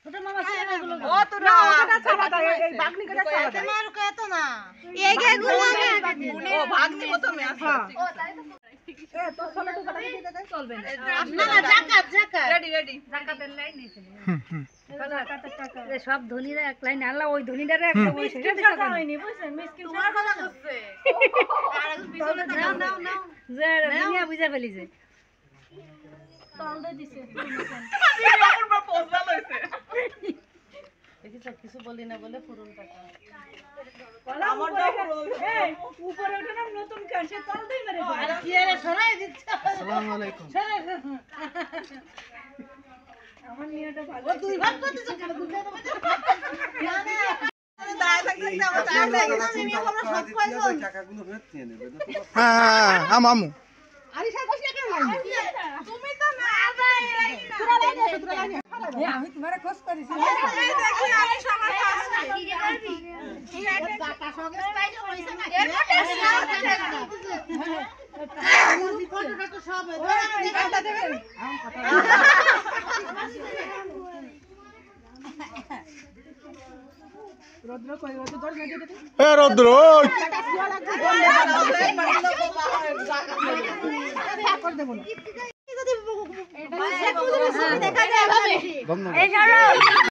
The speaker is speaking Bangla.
ছোট মামা ছেলে এগুলো ও তোরা ওটা ছাড়া দাও এই বাগনি কাটা ছাড়া দাও তোমার কত না এগুলো ও ভাগ্নি প্রথমে আসছে এ তো ছোলা তো কাটা দিতে দে চলবে না না না জাকাত জাকাত রেডি রেডি জাকাতের লাইন নিয়েছিল জাকাতের টাকা সব ধনীরা এক লাইন আল্লাহ ওই ধনীরারে একটা বসে টাকা হয়নি বুঝছেন মিসকিন তোমার কথা করছে আর পিছনে নাও নাও নাও যে দুনিয়া বুঝা ফেলিছে তল দে দিছে এখন পর পোজলা লইছে দেখিস কিছু বলি না বলে পুরন টাকা আমার দাও এই উপরে ওঠে না নতুন কার সে তল দেই মেরে দাও আর কি আরে সরাই দিচ্ছ আসসালামু আলাইকুম আমার নিয়েটা ভালো ও দুই ভাগ করতেছ কেন দুই ভাগ না না দাঁড়ায় থাকতে আমার দাঁড়ায় লাগে না মিমি আমরা সব কয়জন টাকাগুলো ফেরত নিয়ে নেবে হ্যাঁ আমু আরে সাথে বসে কেন লাইন তুমি তো না যাই তোরা লাইন এ আমি তোমারে খোঁজ করিছি এই দেখি আমি সবার ফার্স্ট কি যে করবি এই টাকা সঙ্গে পাইছো পয়সা না এর মধ্যে ফটোটা তো সব কাটা দেবে রদ্র কই ও তো দর মেজে দে এ রদ্র টাকা সিওয়া লাগবে কর দেব না দেখা যায় ভাবে এই